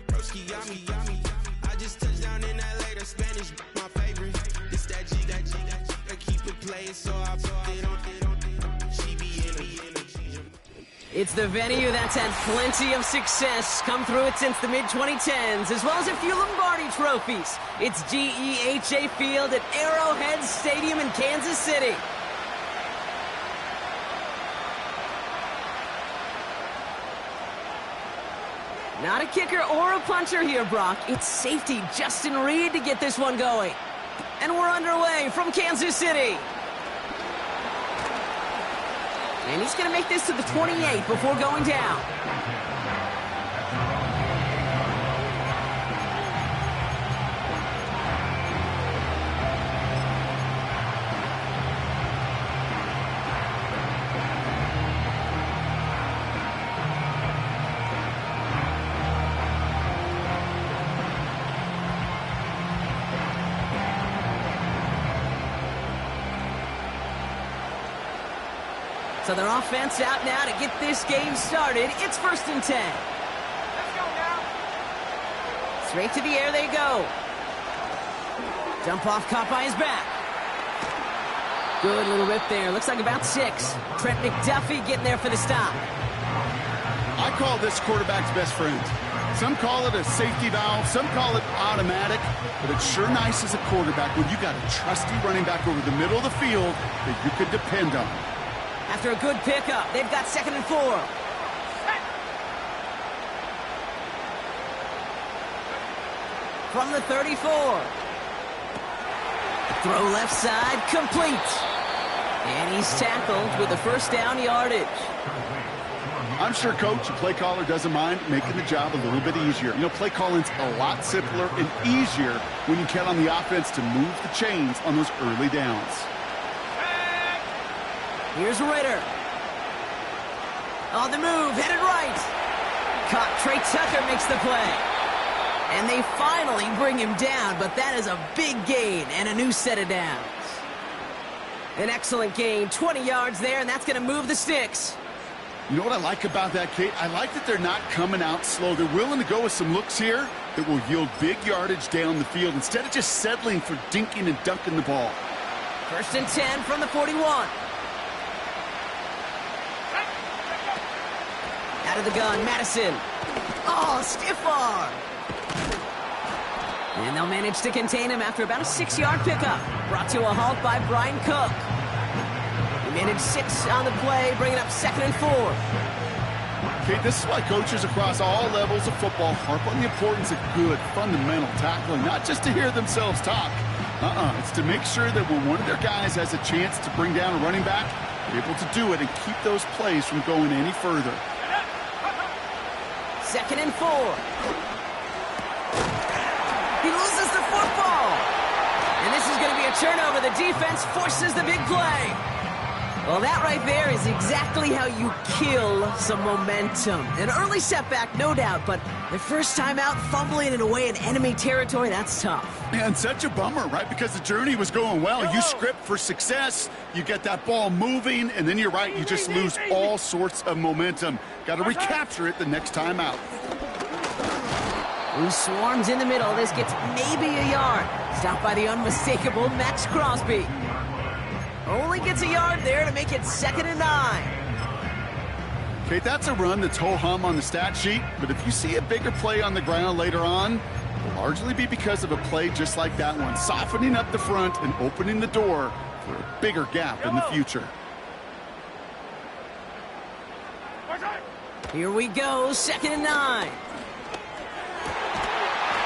Broski got me. I just touched down in LA, the Spanish, my favorite. This that G, I keep it playing, so I put it on. She be in it. It's the venue that's had plenty of success, come through it since the mid-2010s, as well as a few Lombardi trophies. It's GEHA Field at Arrowhead Stadium in Kansas City. Not a kicker or a puncher here, Brock. It's safety Justin Reed to get this one going. And we're underway from Kansas City. And he's going to make this to the 28 before going down. So their offense out now to get this game started. It's 1st and 10. Let's go now. Straight to the air they go. Dump off caught by his back. Good little rip there. Looks like about 6. Trent McDuffie getting there for the stop. I call this quarterback's best friend. Some call it a safety valve, some call it automatic, but it's sure nice as a quarterback when you got a trusty running back over the middle of the field that you could depend on. After a good pickup, they've got 2nd and 4. From the 34. Throw left side, complete. And he's tackled with the first down yardage. I'm sure coach and play caller doesn't mind making the job a little bit easier. You know, play calling's a lot simpler and easier when you count on the offense to move the chains on those early downs. Here's Ritter. On the move, headed right. Caught. Trey Tucker makes the play. And they finally bring him down, but that is a big gain and a new set of downs. An excellent gain, 20 yards there, and that's going to move the sticks. You know what I like about that, Kate? I like that they're not coming out slow. They're willing to go with some looks here that will yield big yardage down the field instead of just settling for dinking and dunking the ball. 1st and 10 from the 41. Out of the gun, Madison. Oh, stiff arm. And they'll manage to contain him after about a 6-yard pickup. Brought to a halt by Brian Cook. He managed 6 on the play, bringing up 2nd and 4. Okay, this is why coaches across all levels of football harp on the importance of good, fundamental tackling, not just to hear themselves talk. It's to make sure that when one of their guys has a chance to bring down a running back, they're able to do it and keep those plays from going any further. 2nd and 4. He loses the football. And this is going to be a turnover. The defense forces the big play. Well, that right there is exactly how you kill some momentum. An early setback, no doubt, but the first time out, fumbling it away in enemy territory, that's tough. And such a bummer, right? Because the journey was going well. You script for success, you get that ball moving, and then you're right, you just lose all sorts of momentum. Got to recapture it the next time out. Who swarms in the middle. This gets maybe a yard. Stopped by the unmistakable Max Crosby. Only gets a yard there to make it 2nd and 9. Okay, that's a run that's ho-hum on the stat sheet, but if you see a bigger play on the ground later on, it'll largely be because of a play just like that one, softening up the front and opening the door for a bigger gap in the future. Here we go, 2nd and 9.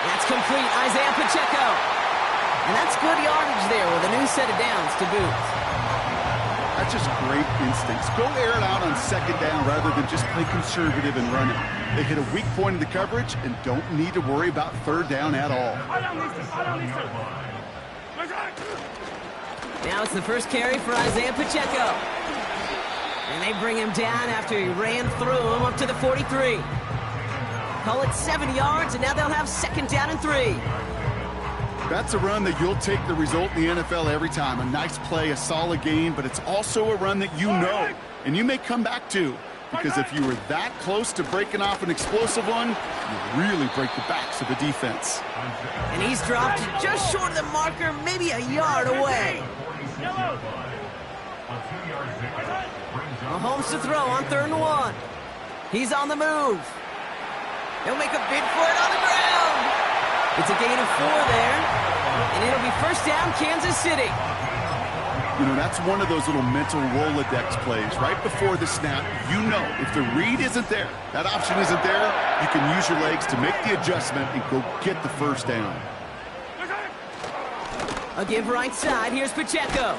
That's complete, Isaiah Pacheco. And that's good yardage there with a new set of downs to boot. That's just great instincts. Go air it out on 2nd down rather than just play conservative and run it. They hit a weak point in the coverage and don't need to worry about 3rd down at all. Now it's the first carry for Isaiah Pacheco. And they bring him down after he ran through him up to the 43. Call it 7 yards, and now they'll have 2nd down and 3. That's a run that you'll take the result in the NFL every time. A nice play, a solid game, but it's also a run that you know and you may come back to. Because if you were that close to breaking off an explosive one, you really break the backs of the defense. And he's dropped just short of the marker, maybe a yard away. Mahomes to throw on 3rd and 1. He's on the move. He'll make a bid for it on the ground. It's a gain of 4 there, and it'll be 1st down, Kansas City. You know, that's one of those little mental Rolodex plays. Right before the snap, you know if the read isn't there, that option isn't there, you can use your legs to make the adjustment and go get the 1st down. A give right side. Here's Pacheco.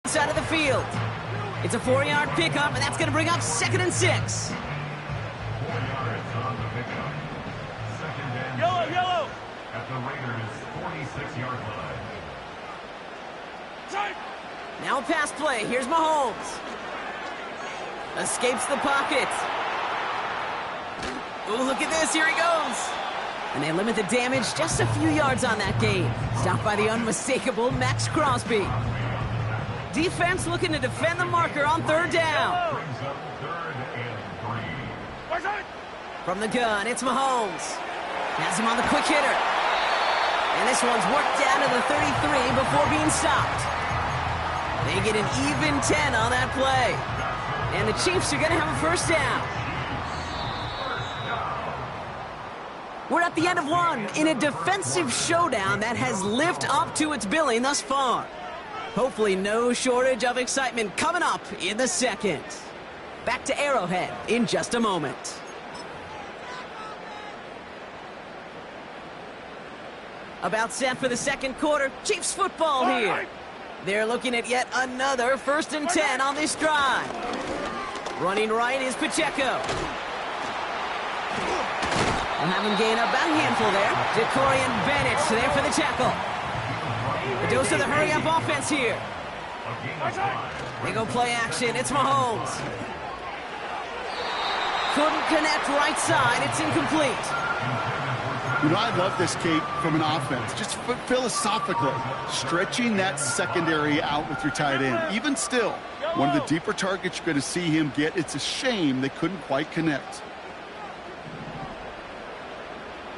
Side of the field. It's a 4-yard pickup, and that's going to bring up 2nd and 6. Yellow. At the Raiders' 46-yard line. Now a pass play. Here's Mahomes. Escapes the pocket. Oh, look at this. Here he goes. And they limit the damage just a few yards on that gain. Stopped by the unmistakable Max Crosby. Defense looking to defend the marker on 3rd down. Brings up 3rd and 3. From the gun, it's Mahomes. Has him on the quick hitter. And this one's worked down to the 33 before being stopped. They get an even 10 on that play. And the Chiefs are going to have a 1st down. We're at the end of 1 in a defensive showdown that has lived up to its billing thus far. Hopefully no shortage of excitement coming up in the 2nd. Back to Arrowhead in just a moment. About set for the 2nd quarter. Chiefs football here. They're looking at yet another 1st and 10 on this drive. Running right is Pacheco. We'll have him gain up about a handful there. Decorian Bennett there for the tackle. A dose of the hurry-up offense here. They go play action. It's Mahomes. Couldn't connect right side. It's incomplete. You know, I love this, Kate, from an offense. Just philosophically, stretching that secondary out with your tight end. Even still, one of the deeper targets you're going to see him get. It's a shame they couldn't quite connect.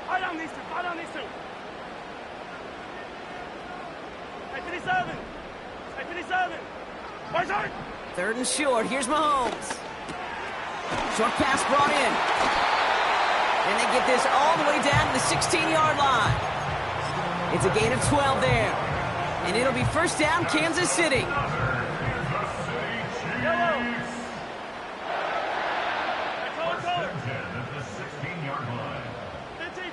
Fight on these two. 57. 3rd and short. Here's Mahomes. Short pass brought in. And they get this all the way down to the 16-yard line. It's a gain of 12 there. And it'll be 1st down, Kansas City. Yellow. At the 16-yard line. 15.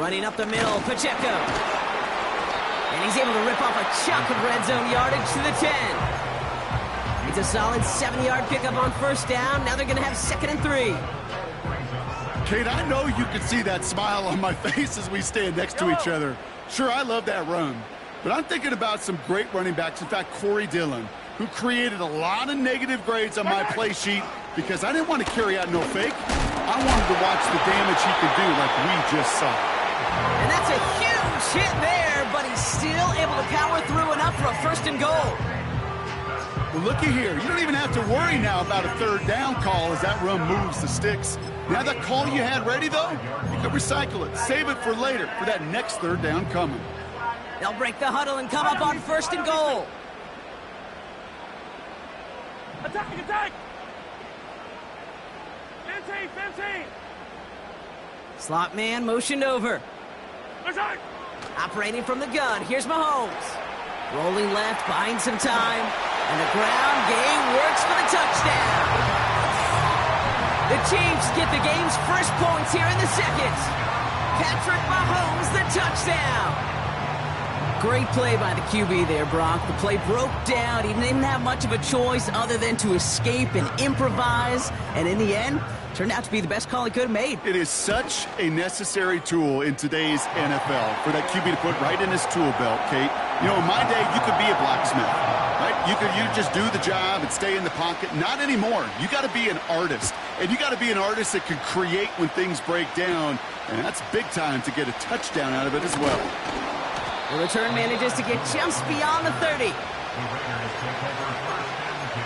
Running up the middle, Pacheco. And he's able to rip off a chunk of red zone yardage to the 10. It's a solid 7-yard pickup on 1st down. Now they're going to have 2nd and 3. Kate, I know you can see that smile on my face as we stand next to each other. Sure, I love that run. But I'm thinking about some great running backs. In fact, Corey Dillon, who created a lot of negative grades on my play sheet because I didn't want to carry out no fake. I wanted to watch the damage he could do like we just saw. And that's a huge hit there, but he's still able to power through enough for a 1st and goal. Well, looky here. You don't even have to worry now about a 3rd down call as that run moves the sticks. Now that call you had ready, though, you can recycle it. Save it for later for that next 3rd down coming. They'll break the huddle and come up on 1st and goal. Attack! 15. Slot man motioned over. Operating from the gun, here's Mahomes. Rolling left, buying some time. And the ground game works for the touchdown. The Chiefs get the game's first points here in the 2nd. Patrick Mahomes, the touchdown. Great play by the QB there, Brock. The play broke down. He didn't have much of a choice other than to escape and improvise. And in the end, turned out to be the best call he could have made. It is such a necessary tool in today's NFL for that QB to put right in his tool belt, Kate. You know, in my day, you could be a blacksmith. Right? You just do the job and stay in the pocket. Not anymore. You got to be an artist. And you got to be an artist that can create when things break down. And that's big time to get a touchdown out of it as well. The return manages to get just beyond the 30. The Raiders take over first and 10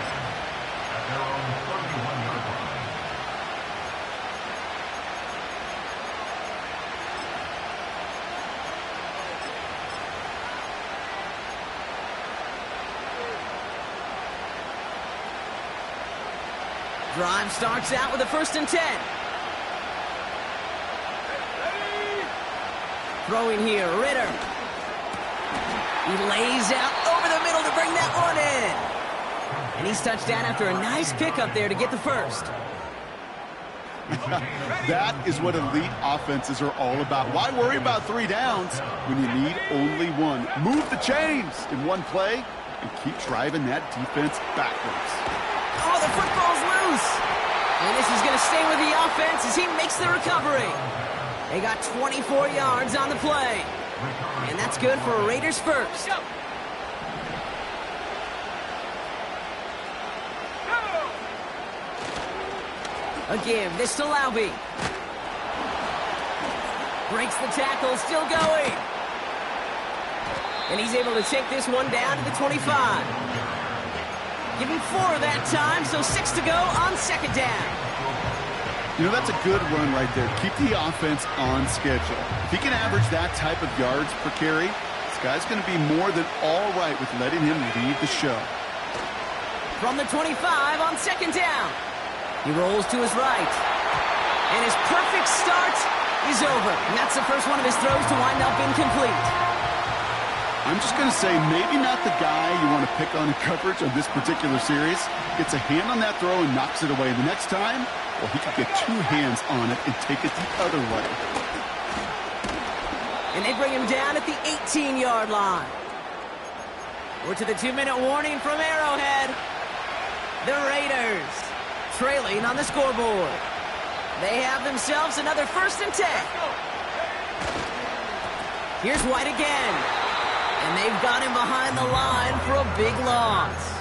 at their own 31-yard line. Drive starts out with a 1st and 10. Throwing here, Ritter. He lays out over the middle to bring that one in. And he's touched down after a nice pickup there to get the first. That is what elite offenses are all about. Why worry about 3 downs when you need only 1? Move the chains in one play and keep driving that defense backwards. Oh, the football's loose. And this is going to stay with the offense as he makes the recovery. They got 24 yards on the play. And that's good for a Raiders first. Again, this to Laube. Breaks the tackle, still going. And he's able to take this one down to the 25. Give him 4 that time, so 6 to go on 2nd down. You know, that's a good run right there. Keep the offense on schedule. If he can average that type of yards per carry, this guy's going to be more than all right with letting him lead the show. From the 25 on 2nd down. He rolls to his right. And his perfect start is over. And that's the first one of his throws to wind up incomplete. I'm just going to say, maybe not the guy you want to pick on in coverage on this particular series. Gets a hand on that throw and knocks it away. The next time, well, he could get 2 hands on it and take it the other way. And they bring him down at the 18-yard line. We're to the 2-minute warning from Arrowhead. The Raiders trailing on the scoreboard. They have themselves another 1st and 10. Here's White again. And they've got him behind the line for a big loss.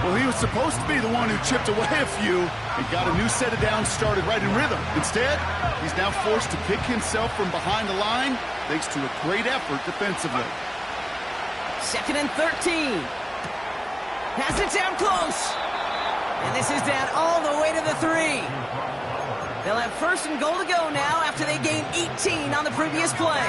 Well, he was supposed to be the one who chipped away a few and got a new set of downs started right in rhythm. Instead, he's now forced to pick himself from behind the line thanks to a great effort defensively. 2nd and 13. Has it down close. And this is down all the way to the 3. They'll have 1st and goal to go now after they gained 18 on the previous play.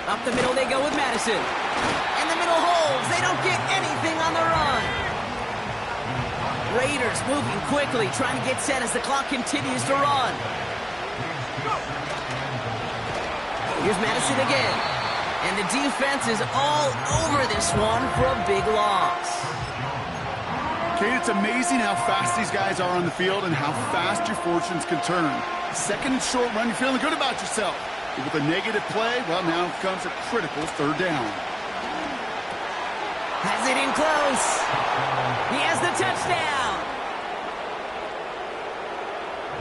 Up the middle they go with Madison. And the middle holds. They don't get anything on the run. Raiders moving quickly, trying to get set as the clock continues to run. Here's Madison again. And the defense is all over this one for a big loss. Kate, it's amazing how fast these guys are on the field and how fast your fortunes can turn. 2nd and short run, you're feeling good about yourself. With a negative play, well, now comes a critical 3rd down. Has it in close. He has the touchdown.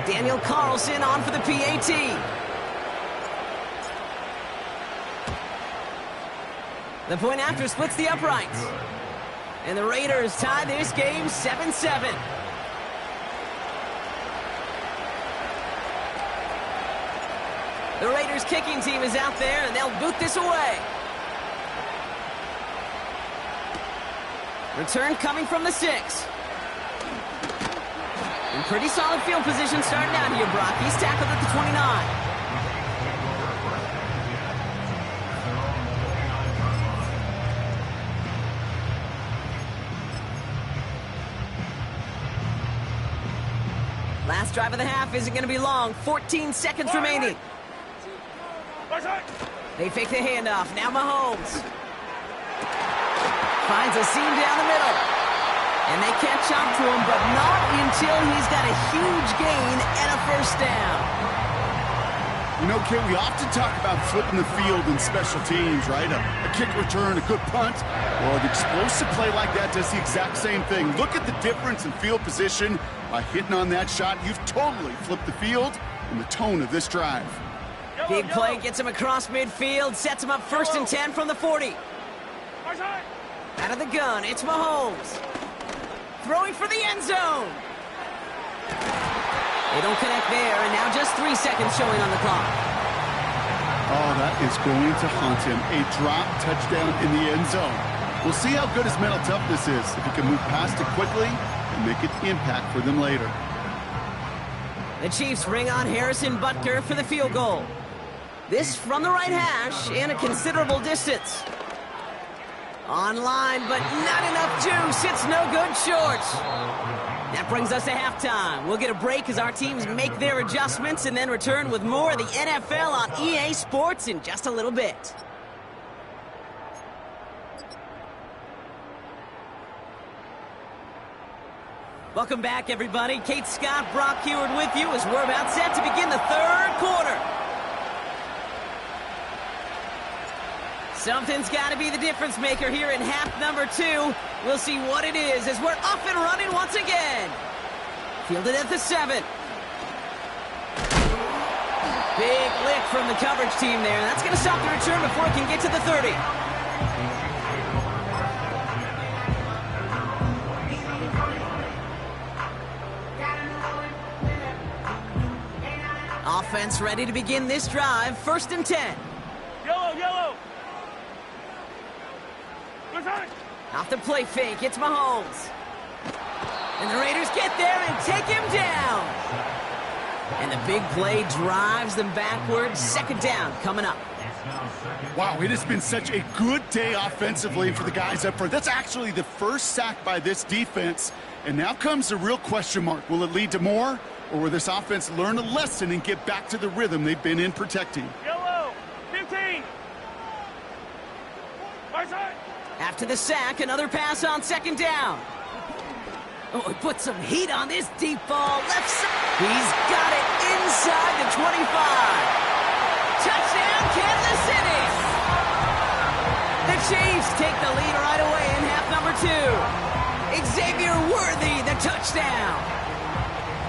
Daniel Carlson on for the PAT. The point after splits the uprights. And the Raiders tie this game 7-7. The Raiders kicking team is out there, and they'll boot this away. Return coming from the 6. In pretty solid field position starting out here, Brock. He's tackled at the 29. Last drive of the half isn't going to be long. 14 seconds remaining. They fake the handoff. Now Mahomes finds a seam down the middle. And they catch up to him, but not until he's got a huge gain and a 1st down. You know, Kate, we often talk about flipping the field in special teams, right? A kick return, a good punt. Well, an explosive play like that does the exact same thing. Look at the difference in field position. By hitting on that shot, you've totally flipped the field and the tone of this drive. Go! Big play gets him across midfield, sets him up 1st and 10 from the 40. Far side. Out of the gun, it's Mahomes. Throwing for the end zone. They don't connect there, and now just 3 seconds showing on the clock. Oh, that is going to haunt him. A drop touchdown in the end zone. We'll see how good his mental toughness is, if he can move past it quickly and make an impact for them later. The Chiefs bring on Harrison Butker for the field goal. This from the right hash and a considerable distance. Online, but not enough juice. It's no good short. That brings us to halftime. We'll get a break as our teams make their adjustments and then return with more of the NFL on EA Sports in just a little bit. Welcome back, everybody. Kate Scott, Brock Heward with you as we're about set to begin the 3rd quarter. Something's got to be the difference maker here in half number 2. We'll see what it is as we're off and running once again. Fielded at the 7. Big lick from the coverage team there. That's going to stop the return before it can get to the 30. Offense ready to begin this drive. 1st and 10. Yellow, yellow. Far side. Off the play fake, it's Mahomes. And the Raiders get there and take him down. And the big play drives them backwards. 2nd down coming up. Wow, it has been such a good day offensively for the guys up front. That's actually the first sack by this defense. And now comes the real question mark. Will it lead to more? Or will this offense learn a lesson and get back to the rhythm they've been in protecting? Yellow. 15. Far side. After the sack, another pass on 2nd down. Oh, he put some heat on this deep ball. Left side. He's got it inside the 25. Touchdown, Kansas City. The Chiefs take the lead right away in half number 2. Xavier Worthy, the touchdown.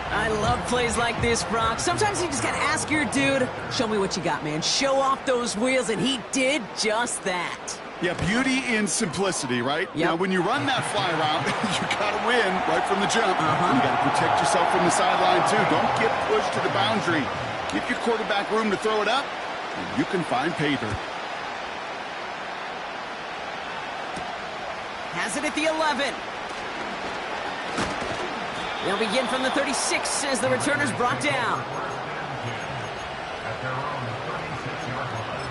I love plays like this, Brock. Sometimes you just got to ask your dude, show me what you got, man. Show off those wheels, and he did just that. Yeah, beauty in simplicity, right? Yep. Now, when you run that fly route, you got to win right from the jump. You got to protect yourself from the sideline, too. Don't get pushed to the boundary. Give your quarterback room to throw it up, and you can find pay dirt. Has it at the 11. They'll begin from the 36 as the returner's brought down. At their own 36-yard line.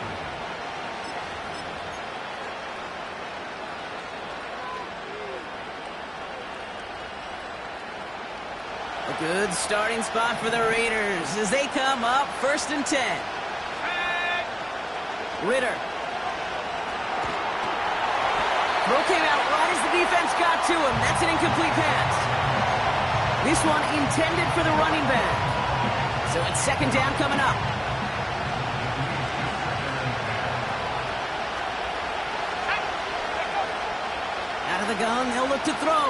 A good starting spot for the Raiders as they come up 1st and 10. Ritter. Throw came out right as the defense got to him. That's an incomplete pass. This one intended for the running back. So it's 2nd down coming up. Out of the gun, they'll look to throw.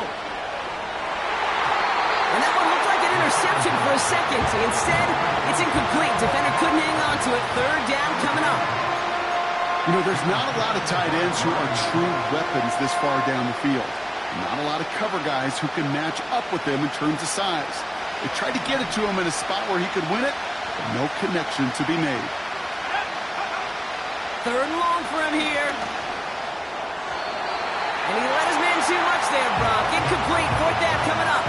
And that one looked like an interception for a second. Instead, it's incomplete. Defender couldn't hang on to it. 3rd down coming up. You know, there's not a lot of tight ends who are true weapons this far down the field. Not a lot of cover guys who can match up with them in terms of size. They tried to get it to him in a spot where he could win it, but no connection to be made. 3rd and long for him here. And he let his man too much there, Brock. Incomplete. 4th down coming up.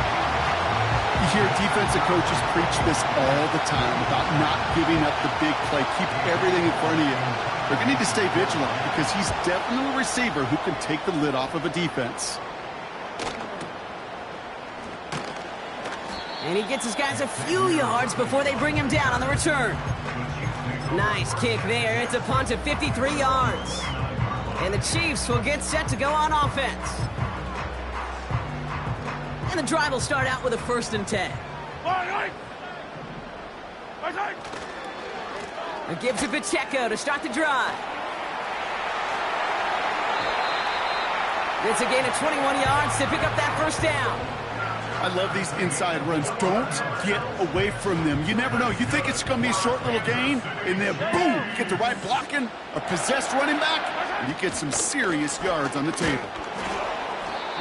You hear defensive coaches preach this all the time about not giving up the big play. Keep everything in front of you. They're going to need to stay vigilant because he's definitely a receiver who can take the lid off of a defense. And he gets his guys a few yards before they bring him down on the return. Nice kick there. It's a punt of 53 yards. And the Chiefs will get set to go on offense. And the drive will start out with a 1st and 10. It gives to Pacheco to start the drive. It's a gain of 21 yards to pick up that 1st down. I love these inside runs. Don't get away from them. You never know. You think it's going to be a short little gain, and then boom, get the right blocking, a possessed running back, and you get some serious yards on the table.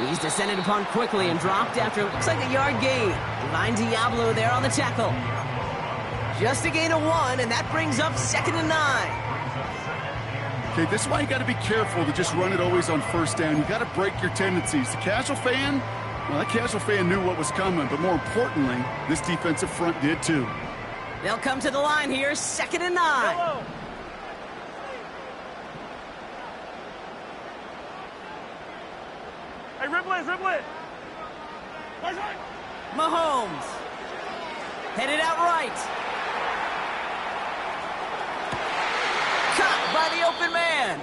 He's descended upon quickly and dropped after it looks like a yard gain. Divine Diablo there on the tackle. Just a gain of 1, and that brings up 2nd and 9. Okay, this is why you got to be careful to just run it always on first down. You got to break your tendencies. The casual fan, well, that casual fan knew what was coming, but more importantly, this defensive front did too. They'll come to the line here, 2nd and 9. Yellow. Hey, ribble it, ribble it. Far side. Mahomes. Headed out right. Caught by the open man.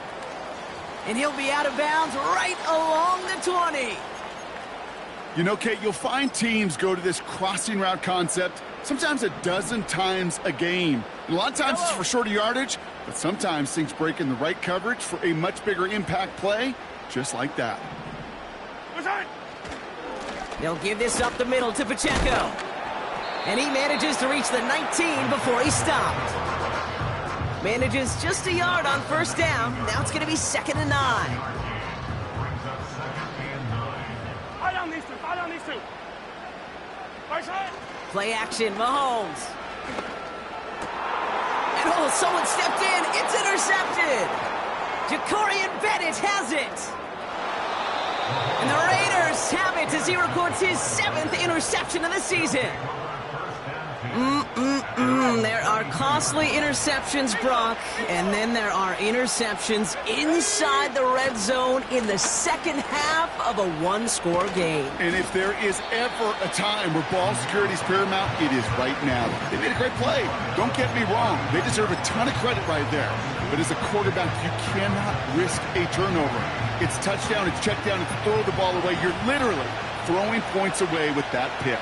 And he'll be out of bounds right along the 20. You know, Kate, you'll find teams go to this crossing route concept sometimes a dozen times a game. And a lot of times it's for shorter yardage, but sometimes things break in the right coverage for a much bigger impact play, just like that. Far side. They'll give this up the middle to Pacheco. And he manages to reach the 19 before he stopped. Manages just a yard on first down. Now it's going to be 2nd and 9. Fire down these two. Fire down these two. Far side. Play action, Mahomes. And oh, someone stepped in. It's intercepted. Jacorian Bennett has it. And the Raiders have it as he records his 7th interception of the season. There are costly interceptions, Brock, and then there are interceptions inside the red zone in the second half of a one-score game. And if there is ever a time where ball security is paramount, it is right now. They made a great play. Don't get me wrong. They deserve a ton of credit right there. But as a quarterback, you cannot risk a turnover. It's touchdown, it's check down, it's throw the ball away. You're literally throwing points away with that pick.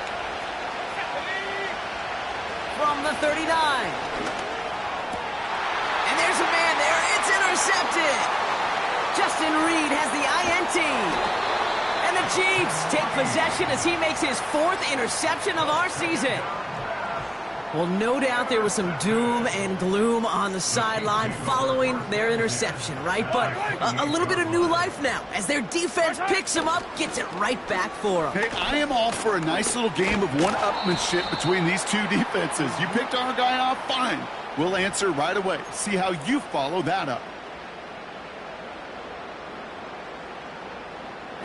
From the 39. And there's a man there. It's intercepted. Justin Reed has the INT. And the Chiefs take possession as he makes his 4th interception of our season. Well, no doubt there was some doom and gloom on the sideline following their interception, right? But a little bit of new life now as their defense picks him up, gets it right back for him. Hey, I am all for a nice little game of one-upmanship between these two defenses. You picked our guy off, fine. We'll answer right away. See how you follow that up.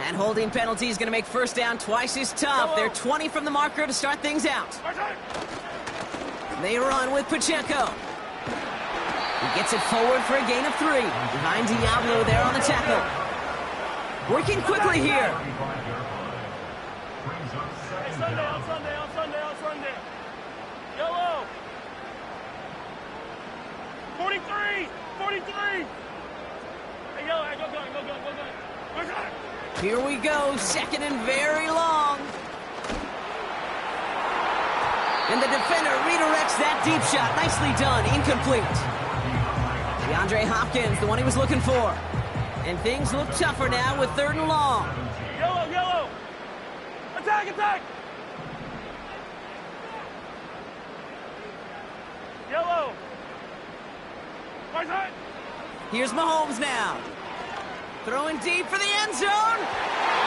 And holding penalty is going to make first down twice as tough. They're 20 from the marker to start things out. Far side. They run with Pacheco. He gets it forward for a gain of 3. Behind Diablo there on the tackle. Working quickly here. Hey, Sunday, on Sunday, on Sunday, on Sunday. Yellow. 43. 43. Hey, yellow, hey, go. Far side. Here we go. 2nd and very long. And the defender redirects that deep shot. Nicely done. Incomplete. DeAndre Hopkins, the one he was looking for. And things look tougher now with 3rd and long. Yellow. Attack. Yellow. Far side. Here's Mahomes now. Throwing deep for the end zone.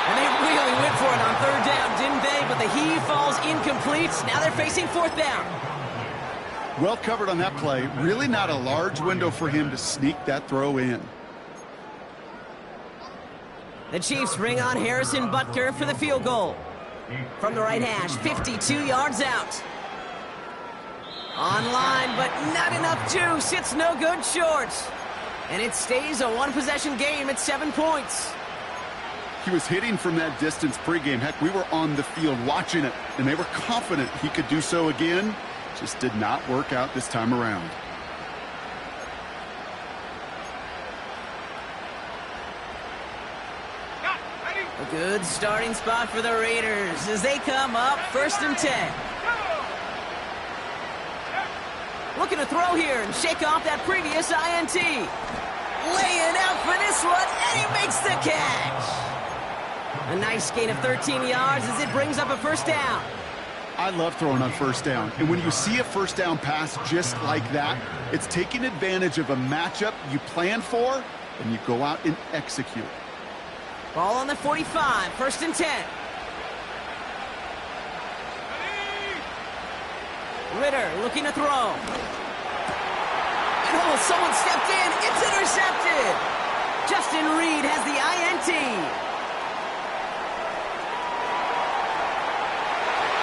And they really went for it on 3rd down, didn't they? But the heave falls incomplete. Now they're facing 4th down. Well covered on that play. Really not a large window for him to sneak that throw in. The Chiefs bring on Harrison Butker for the field goal. From the right hash, 52 yards out. Online, but not enough juice. It's no good short. And it stays a one-possession game at 7 points. He was hitting from that distance pregame. Heck, we were on the field watching it, and they were confident he could do so again. Just did not work out this time around. A good starting spot for the Raiders as they come up 1st and 10. Looking to throw here and shake off that previous INT. Laying out for this one, and he makes the catch. A nice gain of 13 yards as it brings up a first down. I love throwing on first down. And when you see a first down pass just like that, it's taking advantage of a matchup you plan for, and you go out and execute. Ball on the 45, 1st and 10. Ritter looking to throw. And someone stepped in. It's intercepted. Justin Reed has the INT.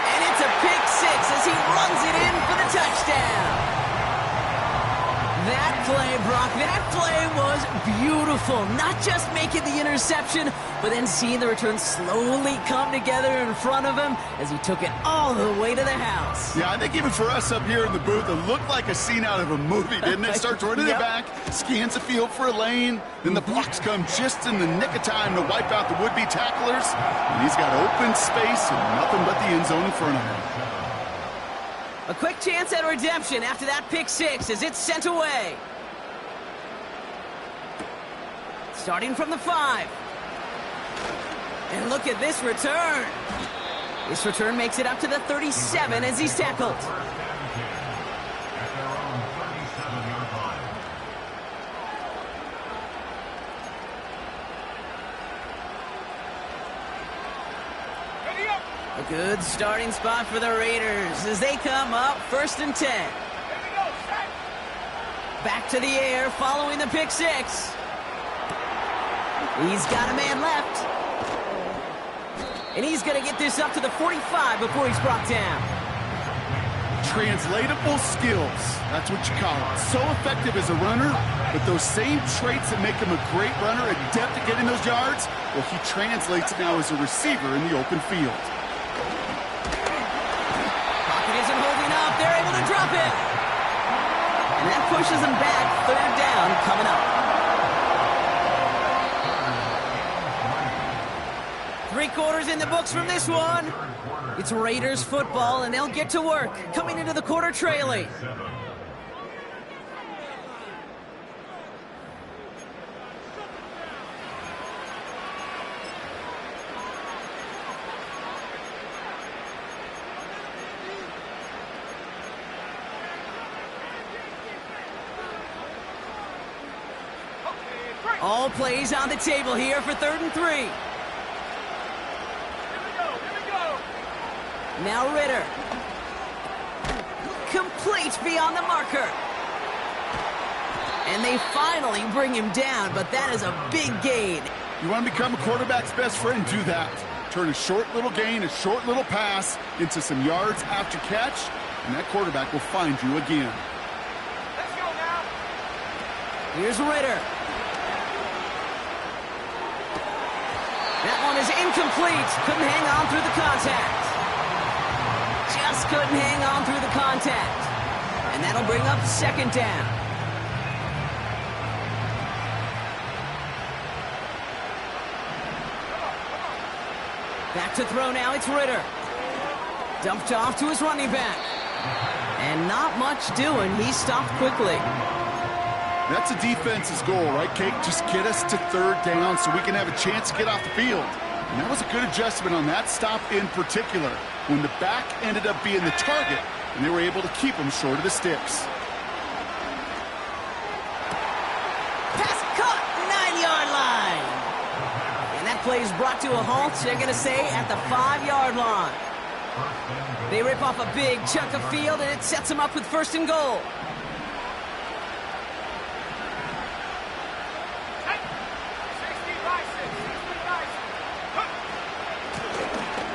And it's a pick six as he runs it in for the touchdown. That play, Brock, that play was beautiful. Not just making the interception, but then seeing the return slowly come together in front of him as he took it all the way to the house. Yeah, I think even for us up here in the booth, it looked like a scene out of a movie, didn't it? Starts running it back, scans the field for a lane, then the blocks come just in the nick of time to wipe out the would-be tacklers, and he's got open space and nothing but the end zone in front of him. A quick chance at redemption after that pick six as it's sent away. Starting from the 5. And look at this return. This return makes it up to the 37 as he's tackled. At their own 37-yard line. A good starting spot for the Raiders as they come up 1st and 10. Back to the air following the pick six. He's got a man left. And he's going to get this up to the 45 before he's brought down. Translatable skills, that's what you call it. So effective as a runner, but those same traits that make him a great runner, adept at getting those yards, well, he translates it now as a receiver in the open field. They're able to drop it. And that pushes them back. 3rd down coming up. 3 quarters in the books from this one. It's Raiders football, and they'll get to work. Coming into the quarter trailing. All plays on the table here for 3rd and 3. Now Ritter. Complete beyond the marker. And they finally bring him down, but that is a big gain. You want to become a quarterback's best friend? Do that. Turn a short little gain, a short little pass into some yards after catch, and that quarterback will find you again. Let's go now. Here's Ritter. That one is incomplete. Couldn't hang on through the contact. Just couldn't hang on through the contact. And that'll bring up 2nd down. Back to throw now, it's Ritter. Dumped off to his running back. And not much doing. He stopped quickly. That's a defense's goal, right, Kate? Just get us to 3rd down so we can have a chance to get off the field. And that was a good adjustment on that stop in particular, when the back ended up being the target, and they were able to keep him short of the sticks. Pass caught, 9-yard line. And that play is brought to a halt, they're going to say, at the 5-yard line. They rip off a big chunk of field, and it sets them up with 1st and goal.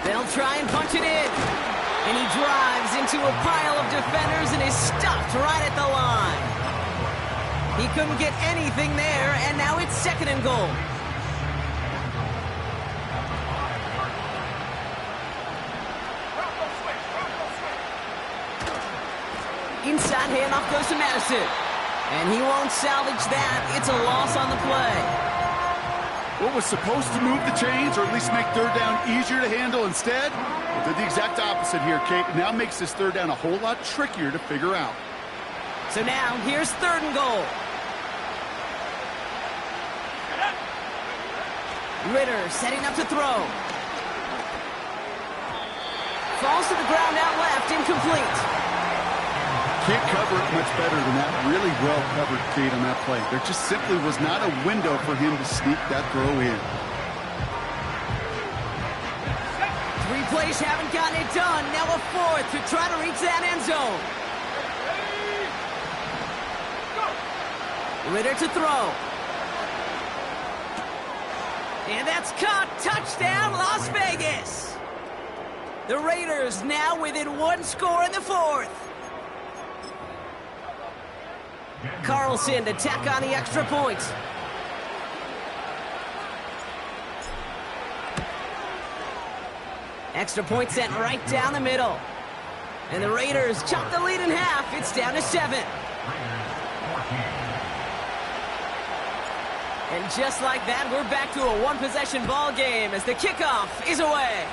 They'll try and punch it in. And he drives into a pile of defenders and is stopped right at the line. He couldn't get anything there, and now it's 2nd and goal. Inside handoff goes to Madison. And he won't salvage that. It's a loss on the play. What was supposed to move the chains, or at least make 3rd down easier to handle instead, well, did the exact opposite here, Kate. It now makes this 3rd down a whole lot trickier to figure out. So now, here's 3rd and goal. Ritter setting up to throw. Falls to the ground out left, incomplete. Can't cover it much better than that. Really well covered, Kate, on that play. There just simply was not a window for him to sneak that throw in. 3 plays haven't gotten it done. Now a 4th to try to reach that end zone. Ritter to throw. And that's caught. Touchdown, Las Vegas. The Raiders now within 1 score in the 4th. Carlson to tack on the extra point. Extra point sent right down the middle. And the Raiders chop the lead in half. It's down to 7. And just like that, we're back to a 1-possession ball game as the kickoff is away.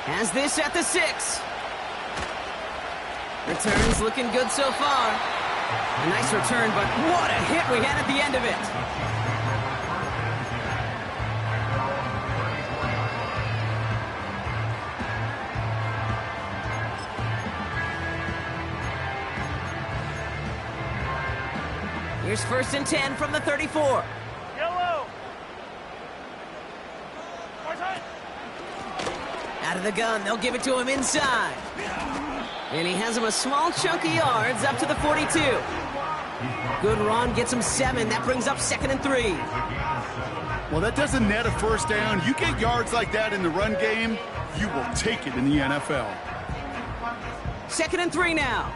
Has this at the 6. Returns looking good so far. A nice return, but what a hit we had at the end of it. Here's 1st and 10 from the 34. Yellow. Out of the gun, they'll give it to him inside. And he has him a small chunk of yards up to the 42. Good run, gets him 7. That brings up 2nd and 3. Well, that doesn't net a 1st down. You get yards like that in the run game, you will take it in the NFL. 2nd and 3 now.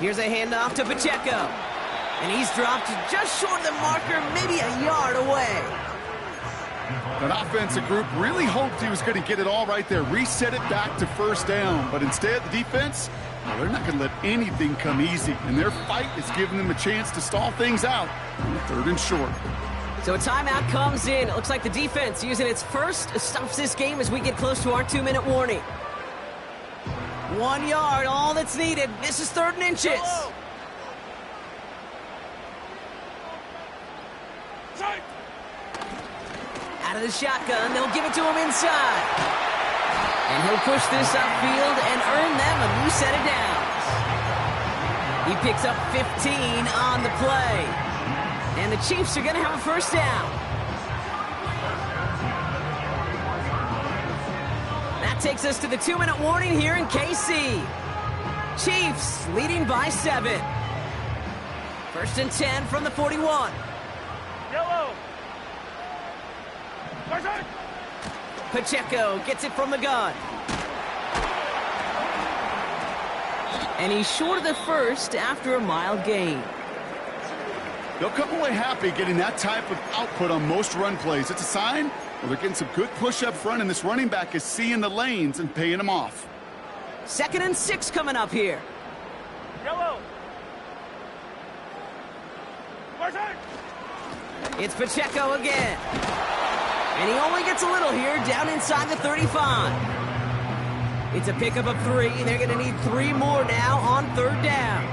Here's a handoff to Pacheco. And he's dropped just short of the marker, maybe a yard away. That offensive group really hoped he was going to get it all right there, reset it back to 1st down. But instead, the defense, well, they're not going to let anything come easy. And their fight is giving them a chance to stall things out on 3rd and short. So a timeout comes in. It looks like the defense using its first stops this game as we get close to our 2-minute warning. 1 yard, all that's needed. This is 3rd and inches. Out of the shotgun, they'll give it to him inside. And he'll push this upfield and earn them a new set of downs. He picks up 15 on the play. And the Chiefs are going to have a 1st down. That takes us to the 2-minute warning here in KC. Chiefs leading by 7. 1st and 10 from the 41. Yellow. Pacheco gets it from the gun. And he's short of the 1st after a mild gain. They'll come away happy getting that type of output on most run plays. It's a sign, well, they're getting some good push up front, and this running back is seeing the lanes and paying them off. 2nd and 6 coming up here. Yellow. It's Pacheco again. And he only gets a little here, down inside the 35. It's a pickup of 3, and they're going to need 3 more now on 3rd down.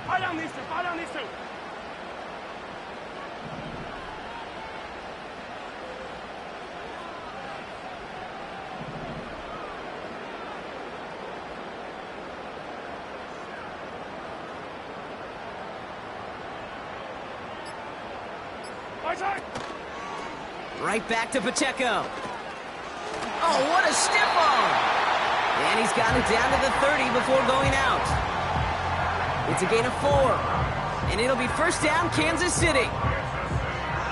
Fall down these two. Right back to Pacheco. Oh, what a stiff arm. And he's got it down to the 30 before going out. It's a gain of 4. And it'll be 1st down, Kansas City.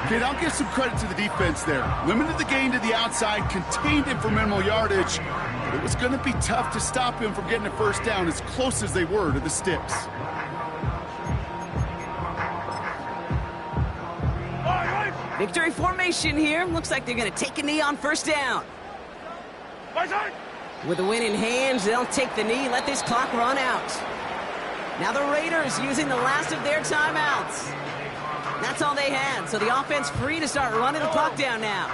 Okay, I'll give some credit to the defense there. Limited the gain to the outside, contained him for minimal yardage. But it was going to be tough to stop him from getting a 1st down as close as they were to the sticks. Victory formation here. Looks like they're going to take a knee on 1st down. With the win in hand, they'll take the knee, let this clock run out. Now the Raiders using the last of their timeouts. That's all they had, so the offense free to start running the clock down now.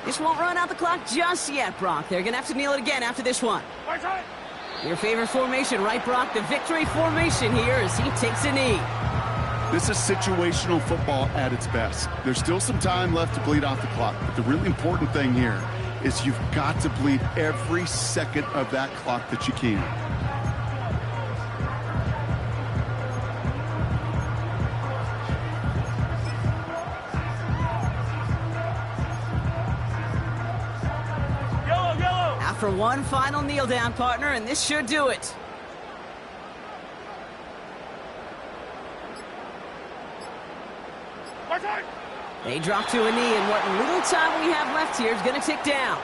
This won't run out the clock just yet, Brock. They're going to have to kneel it again after this one. Right side. Your favorite formation, right, Brock? The victory formation here as he takes a knee. This is situational football at its best. There's still some time left to bleed off the clock, but the really important thing here is you've got to bleed every second of that clock that you can. Yellow, yellow. After one final kneel down, partner, and this should do it. Right side. They drop to a knee, and what little time we have left here is going to tick down.